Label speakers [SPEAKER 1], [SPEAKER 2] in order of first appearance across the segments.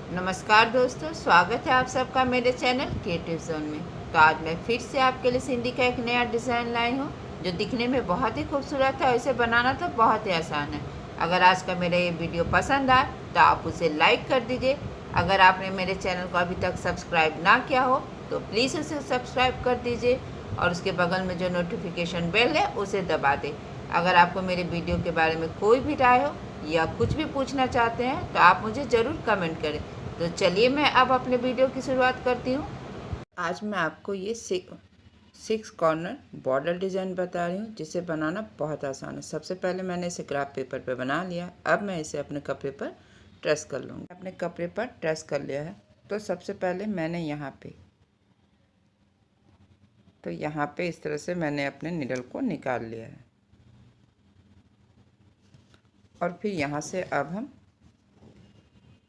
[SPEAKER 1] नमस्कार दोस्तों, स्वागत है आप सबका मेरे चैनल क्रिएटिव जोन में। तो आज मैं फिर से आपके लिए सिंधी का एक नया डिज़ाइन लाई हूँ जो दिखने में बहुत ही खूबसूरत है और इसे बनाना तो बहुत ही आसान है। अगर आज का मेरा ये वीडियो पसंद आए तो आप उसे लाइक कर दीजिए। अगर आपने मेरे चैनल को अभी तक सब्सक्राइब ना किया हो तो प्लीज़ उसे सब्सक्राइब कर दीजिए और उसके बगल में जो नोटिफिकेशन बेल है उसे दबा दें। अगर आपको मेरे वीडियो के बारे में कोई भी राय हो या कुछ भी पूछना चाहते हैं तो आप मुझे ज़रूर कमेंट करें। तो चलिए मैं अब अपने वीडियो की शुरुआत करती हूँ। आज मैं आपको ये सिक्स कॉर्नर बॉर्डर डिज़ाइन बता रही हूँ जिसे बनाना बहुत आसान है। सबसे पहले मैंने इसे ग्राफ पेपर पे बना लिया। अब मैं इसे अपने कपड़े पर ट्रेस कर लूँगी। अपने कपड़े पर ट्रेस कर लिया है। तो सबसे पहले मैंने यहाँ पे इस तरह से मैंने अपने नीडल को निकाल लिया है और फिर यहाँ से अब हम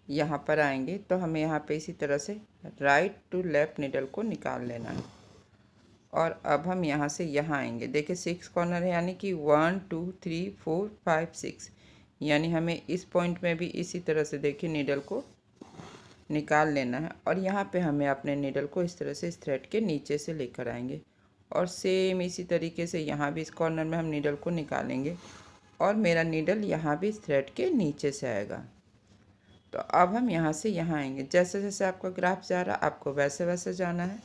[SPEAKER 1] यहाँ पर आएंगे तो हमें यहाँ पे इसी तरह से राइट टू लेफ़्ट नीडल को निकाल लेना है। और अब हम यहाँ से यहाँ आएंगे। देखिए 6 कॉर्नर है यानी कि 1 2 3 4 5 6, यानी हमें इस पॉइंट में भी इसी तरह से देखिए नीडल को निकाल लेना है। और यहाँ पे हमें अपने नीडल को इस तरह से इस थ्रेड के नीचे से लेकर आएंगे और सेम इसी तरीके से यहाँ भी इस कॉर्नर में हम नीडल को निकालेंगे और मेरा नीडल यहाँ भी इस थ्रेड के नीचे से आएगा। तो अब हम यहाँ से यहाँ आएंगे। जैसे जैसे आपका ग्राफ जा रहा आपको वैसे वैसे जाना है।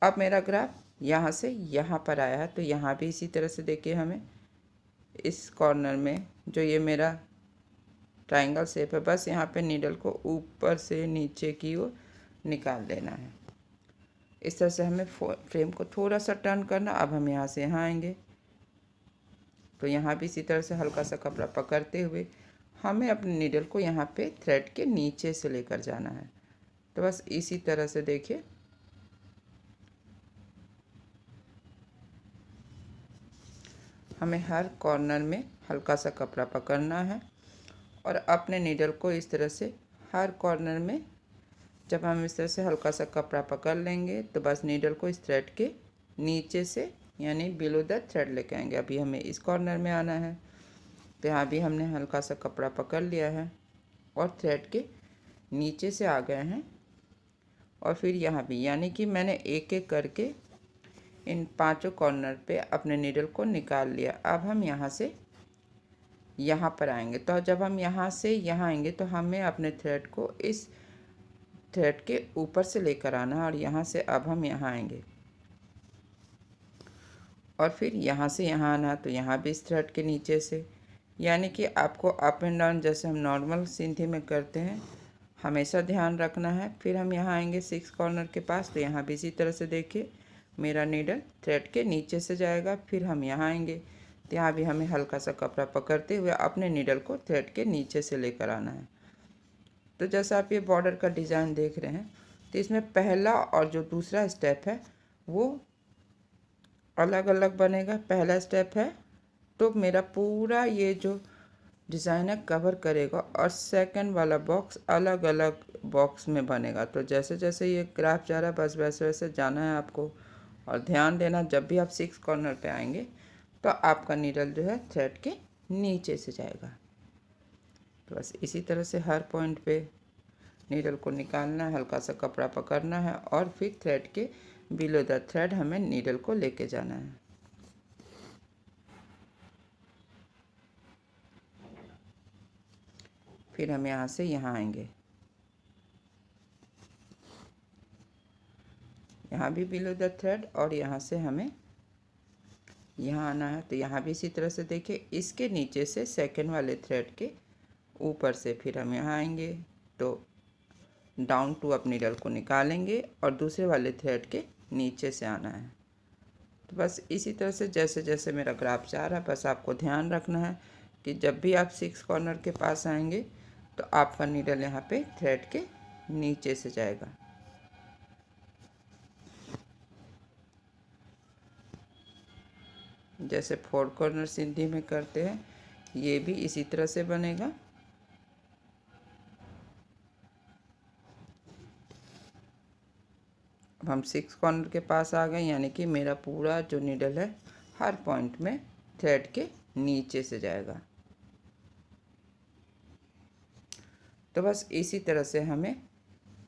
[SPEAKER 1] अब मेरा ग्राफ यहाँ से यहाँ पर आया है तो यहाँ भी इसी तरह से देखिए हमें इस कॉर्नर में जो ये मेरा ट्रायंगल शेप है बस यहाँ पे नीडल को ऊपर से नीचे की ओर निकाल देना है। इस तरह से हमें फ्रेम को थोड़ा सा टर्न करना। अब हम यहाँ से यहाँ आएंगे तो यहाँ भी इसी तरह से हल्का सा कपड़ा पकड़ते हुए हमें अपने नीडल को यहाँ पे थ्रेड के नीचे से लेकर जाना है। तो बस इसी तरह से देखिए हमें हर कॉर्नर में हल्का सा कपड़ा पकड़ना है और अपने नीडल को इस तरह से हर कॉर्नर में जब हम इस तरह से हल्का सा कपड़ा पकड़ लेंगे तो बस नीडल को इस थ्रेड के नीचे से यानी बिलो द थ्रेड लेके आएंगे। अभी हमें इस कॉर्नर में आना है तो यहाँ भी हमने हल्का सा कपड़ा पकड़ लिया है और थ्रेड के नीचे से आ गए हैं। और फिर यहाँ भी यानी कि मैंने एक एक करके इन पांचों कॉर्नर पे अपने नीडल को निकाल लिया। अब हम यहाँ से यहाँ पर आएंगे तो जब हम यहाँ से यहाँ आएंगे तो हमें अपने थ्रेड को इस थ्रेड के ऊपर से लेकर आना है और यहाँ से अब हम यहाँ आएंगे और फिर यहाँ से यहाँ आना तो यहाँ भी इस थ्रेड के नीचे से, यानी कि आपको अप एंड डाउन जैसे हम नॉर्मल सिंधी में करते हैं हमेशा ध्यान रखना है। फिर हम यहाँ आएंगे 6 कॉर्नर के पास तो यहाँ भी इसी तरह से देखिए मेरा नीडल थ्रेड के नीचे से जाएगा। फिर हम यहाँ आएंगे तो यहाँ भी हमें हल्का सा कपड़ा पकड़ते हुए अपने नीडल को थ्रेड के नीचे से लेकर आना है। तो जैसा आप ये बॉर्डर का डिज़ाइन देख रहे हैं तो इसमें पहला और जो दूसरा स्टेप है वो अलग अलग बनेगा। पहला स्टेप है तो मेरा पूरा ये जो डिज़ाइन है कवर करेगा और सेकंड वाला बॉक्स अलग अलग बॉक्स में बनेगा। तो जैसे जैसे ये ग्राफ जा रहा है बस वैसे वैसे जाना है आपको। और ध्यान देना जब भी आप 6 कॉर्नर पे आएंगे तो आपका नीडल जो है थ्रेड के नीचे से जाएगा। तो बस इसी तरह से हर पॉइंट पे नीडल को निकालना है, हल्का सा कपड़ा पकड़ना है और फिर थ्रेड के बिलो द थ्रेड हमें नीडल को लेके जाना है। फिर हम यहाँ से यहाँ आएंगे, यहाँ भी बिलो द थ्रेड और यहाँ से हमें यहाँ आना है। तो यहाँ भी इसी तरह से देखिए इसके नीचे से सेकंड वाले थ्रेड के ऊपर से फिर हम यहाँ आएंगे तो डाउन टू अप नीडल को निकालेंगे और दूसरे वाले थ्रेड के नीचे से आना है। तो बस इसी तरह से जैसे जैसे मेरा ग्राफ जा रहा है बस आपको ध्यान रखना है कि जब भी आप 6 कॉर्नर के पास आएंगे तो आपका नीडल यहाँ पे थ्रेड के नीचे से जाएगा। जैसे 4 कॉर्नर सिंधी में करते हैं ये भी इसी तरह से बनेगा। अब हम 6 कॉर्नर के पास आ गए यानी कि मेरा पूरा जो नीडल है हर पॉइंट में थ्रेड के नीचे से जाएगा। तो बस इसी तरह से हमें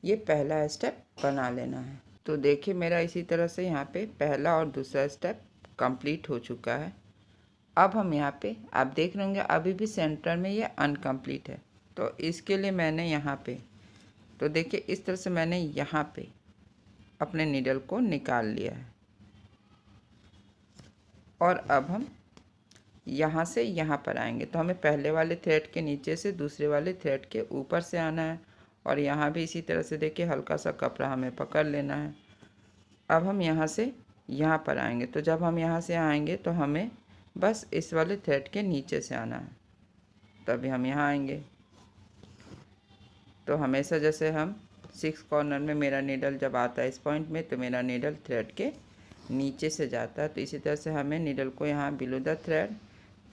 [SPEAKER 1] ये पहला स्टेप बना लेना है। तो देखिए मेरा इसी तरह से यहाँ पे पहला और दूसरा स्टेप कंप्लीट हो चुका है। अब हम यहाँ पे आप देख रहे होंगे अभी भी सेंटर में ये अनकम्प्लीट है, तो इसके लिए मैंने यहाँ पे, तो देखिए इस तरह से मैंने यहाँ पे अपने नीडल को निकाल लिया है। और अब हम यहाँ से यहाँ पर आएंगे, तो हमें पहले वाले थ्रेड के नीचे से दूसरे वाले थ्रेड के ऊपर से आना है। और यहाँ भी इसी तरह से देखिए हल्का सा कपड़ा हमें पकड़ लेना है। अब हम यहाँ से यहाँ पर आएंगे, तो जब हम यहाँ से आएंगे तो हमें बस इस वाले थ्रेड के नीचे से आना है, तभी हम यहाँ आएंगे। तो हमेशा जैसे हम 6 कॉर्नर में मेरा नीडल जब आता है इस पॉइंट में, तो मेरा नीडल थ्रेड के नीचे से जाता है। तो इसी तरह से हमें नीडल को यहाँ बिलो द थ्रेड,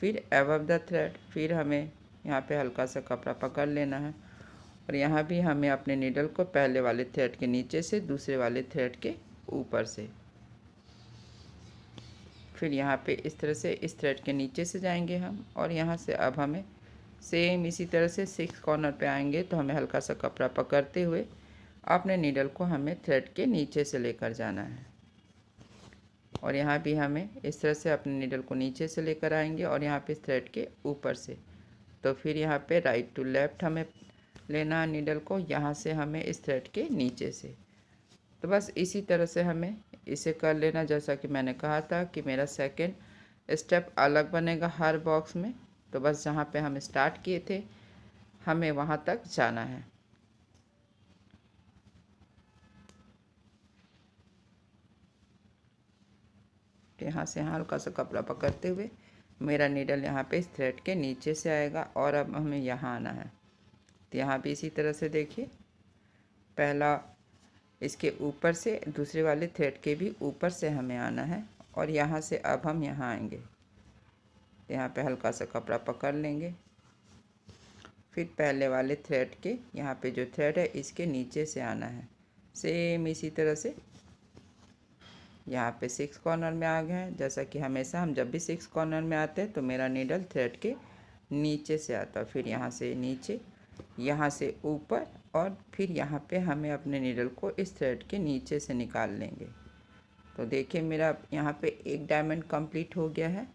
[SPEAKER 1] फिर अबव द थ्रेड, फिर हमें यहाँ पे हल्का सा कपड़ा पकड़ लेना है। और यहाँ भी हमें अपने नीडल को पहले वाले थ्रेड के नीचे से दूसरे वाले थ्रेड के ऊपर से, फिर यहाँ पे इस तरह से इस थ्रेड के नीचे से जाएंगे हम। और यहाँ से अब हमें सेम इसी तरह से 6 कॉर्नर पे आएंगे, तो हमें हल्का सा कपड़ा पकड़ते हुए अपने नीडल को हमें थ्रेड के नीचे से लेकर जाना है। और यहाँ भी हमें इस तरह से अपने नीडल को नीचे से लेकर आएंगे और यहाँ पे थ्रेड के ऊपर से। तो फिर यहाँ पे राइट टू लेफ़्ट हमें लेना है नीडल को, यहाँ से हमें इस थ्रेड के नीचे से। तो बस इसी तरह से हमें इसे कर लेना, जैसा कि मैंने कहा था कि मेरा सेकंड स्टेप अलग बनेगा हर बॉक्स में। तो बस जहाँ पे हम स्टार्ट किए थे हमें वहाँ तक जाना है। यहाँ से हल्का सा कपड़ा पकड़ते हुए मेरा नीडल यहाँ पे इस थ्रेड के नीचे से आएगा और अब हमें यहाँ आना है। तो यहाँ भी इसी तरह से देखिए पहला इसके ऊपर से दूसरे वाले थ्रेड के भी ऊपर से हमें आना है और यहाँ से अब हम यहाँ आएंगे। यहाँ पे हल्का सा कपड़ा पकड़ लेंगे, फिर पहले वाले थ्रेड के यहाँ पे जो थ्रेड है इसके नीचे से आना है। सेम इसी तरह से यहाँ पे 6 कॉर्नर में आ गए हैं। जैसा कि हमेशा हम जब भी 6 कॉर्नर में आते हैं तो मेरा नीडल थ्रेड के नीचे से आता है, फिर यहाँ से नीचे, यहाँ से ऊपर और फिर यहाँ पे हमें अपने नीडल को इस थ्रेड के नीचे से निकाल लेंगे। तो देखिए मेरा यहाँ पे एक डायमंड कंप्लीट हो गया है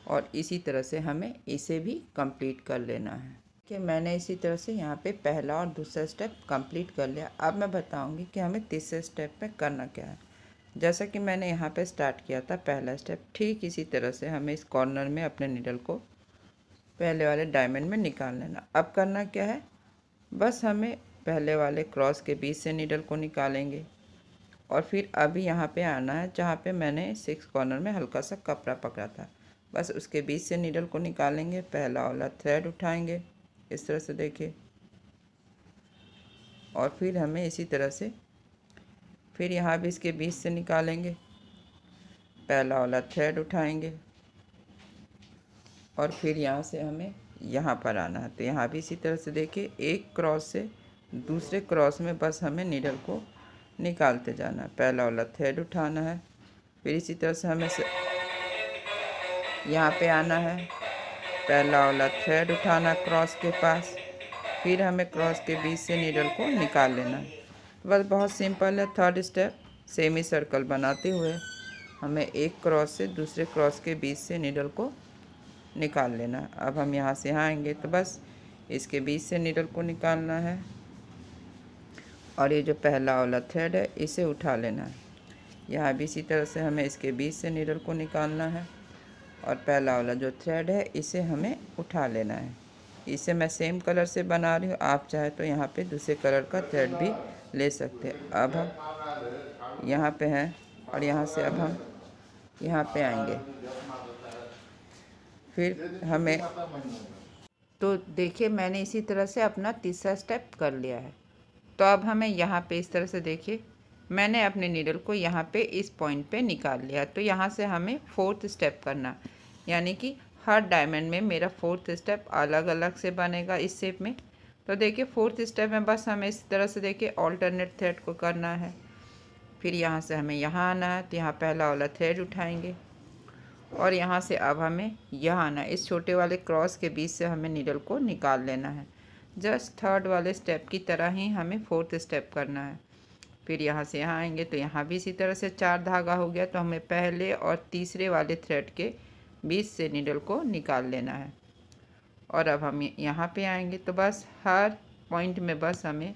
[SPEAKER 1] और इसी तरह से हमें इसे भी कंप्लीट कर लेना है कि मैंने इसी तरह से यहाँ पे पहला और दूसरा स्टेप कंप्लीट कर लिया। अब मैं बताऊँगी कि हमें तीसरे स्टेप में करना क्या है। जैसा कि मैंने यहाँ पे स्टार्ट किया था पहला स्टेप, ठीक इसी तरह से हमें इस कॉर्नर में अपने नीडल को पहले वाले डायमंड में निकाल लेना। अब करना क्या है, बस हमें पहले वाले क्रॉस के बीच से नीडल को निकालेंगे और फिर अभी यहाँ पे आना है जहाँ पे मैंने 6 कॉर्नर में हल्का सा कपड़ा पकड़ा था, बस उसके बीच से नीडल को निकालेंगे। पहला वाला थ्रेड उठाएंगे इस तरह से देखिए, और फिर हमें इसी तरह से फिर यहाँ भी इसके बीच से निकालेंगे। पहला वाला थ्रेड उठाएंगे और फिर यहाँ से हमें यहाँ पर आना है। तो यहाँ भी इसी तरह से देखिए एक क्रॉस से दूसरे क्रॉस में बस हमें नीडल को निकालते जाना है। पहला वाला थ्रेड उठाना है, फिर इसी तरह से हमें यहाँ पे आना है। पहला वाला थ्रेड उठाना क्रॉस के पास, फिर हमें क्रॉस के बीच से नीडल को निकाल लेना है। बस बहुत सिंपल है। थर्ड स्टेप सेमी सर्कल बनाते हुए हमें एक क्रॉस से दूसरे क्रॉस के बीच से नीडल को निकाल लेना है। अब हम यहाँ से आएंगे तो बस इसके बीच से नीडल को निकालना है और ये जो पहला वाला थ्रेड है इसे उठा लेना है। यहाँ भी इसी तरह से हमें इसके बीच से नीडल को निकालना है और पहला वाला जो थ्रेड है इसे हमें उठा लेना है। इसे मैं सेम कलर से बना रही हूँ, आप चाहे तो यहाँ पे दूसरे कलर का थ्रेड भी ले सकते हैं। अब हम यहाँ पे हैं और यहाँ से अब हम यहाँ पे आएंगे, फिर हमें, तो देखिए मैंने इसी तरह से अपना तीसरा स्टेप कर लिया है। तो अब हमें यहाँ पे इस तरह से देखिए मैंने अपने नीडल को यहाँ पे इस पॉइंट पे निकाल लिया। तो यहाँ से हमें फोर्थ स्टेप करना, यानी कि हर डायमंड में मेरा फोर्थ स्टेप अलग अलग से बनेगा इस शेप में। तो देखिए फोर्थ स्टेप में बस हमें इस तरह से देखिए ऑल्टरनेट थ्रेड को करना है। फिर यहाँ से हमें यहाँ आना है, तो यहाँ पहला वाला थ्रेड उठाएंगे और यहाँ से अब हमें यहाँ आना है। इस छोटे वाले क्रॉस के बीच से हमें नीडल को निकाल लेना है। जस्ट थर्ड वाले स्टेप की तरह ही हमें फोर्थ स्टेप करना है। फिर यहाँ से यहाँ आएंगे तो यहाँ भी इसी तरह से 4 धागा हो गया, तो हमें पहले और तीसरे वाले थ्रेड के बीच से नीडल को निकाल लेना है। और अब हम यहाँ पे आएंगे तो बस हर पॉइंट में बस हमें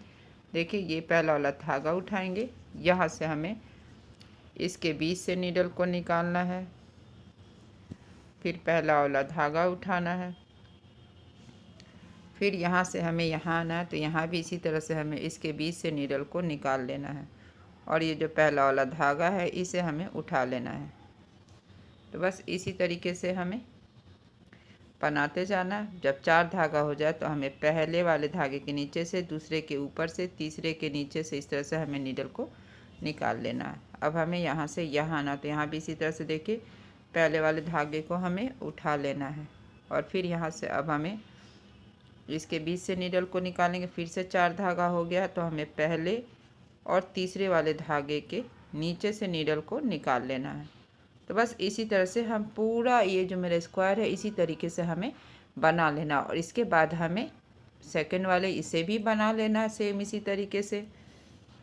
[SPEAKER 1] देखिए ये पहला वाला धागा उठाएंगे, यहाँ से हमें इसके बीच से नीडल को निकालना है। फिर पहला वाला धागा उठाना है, फिर यहाँ से हमें यहाँ आना है, तो यहाँ भी इसी तरह से हमें इसके बीच से नीडल को निकाल लेना है और ये जो पहला वाला धागा है इसे हमें उठा लेना है। तो बस इसी तरीके से हमें बनाते जाना है। जब 4 धागा हो जाए तो हमें पहले वाले धागे के नीचे से, दूसरे के ऊपर से, तीसरे के नीचे से, इस तरह से हमें नीडल को निकाल लेना है। अब हमें यहाँ से यहाँ आना, तो यहाँ भी इसी तरह से देखिए पहले वाले धागे को हमें उठा लेना है और फिर यहाँ से अब हमें इसके बीच से नीडल को निकालेंगे। फिर से 4 धागा हो गया, तो हमें पहले और तीसरे वाले धागे के नीचे से नीडल को निकाल लेना है। तो बस इसी तरह से हम पूरा ये जो मेरा स्क्वायर है इसी तरीके से हमें बना लेना और इसके बाद हमें सेकंड वाले इसे भी बना लेना है सेम इसी तरीके से।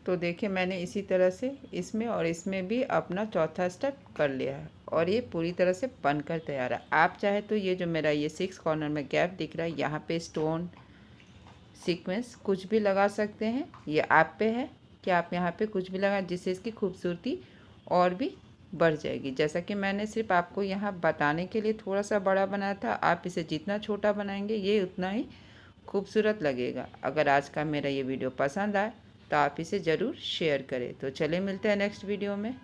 [SPEAKER 1] तो देखिए मैंने इसी तरह से इसमें और इसमें भी अपना चौथा स्टेप कर लिया है और ये पूरी तरह से बनकर तैयार है। आप चाहे तो ये जो मेरा ये 6 कॉर्नर में गैप दिख रहा है यहाँ पे स्टोन सीक्वेंस कुछ भी लगा सकते हैं, ये आप पे है कि आप यहाँ पे कुछ भी लगाएं जिससे इसकी खूबसूरती और भी बढ़ जाएगी। जैसा कि मैंने सिर्फ आपको यहाँ बताने के लिए थोड़ा सा बड़ा बनाया था, आप इसे जितना छोटा बनाएंगे ये उतना ही खूबसूरत लगेगा। अगर आज का मेरा ये वीडियो पसंद आए तो आप इसे ज़रूर शेयर करें। तो चलिए मिलते हैं नेक्स्ट वीडियो में।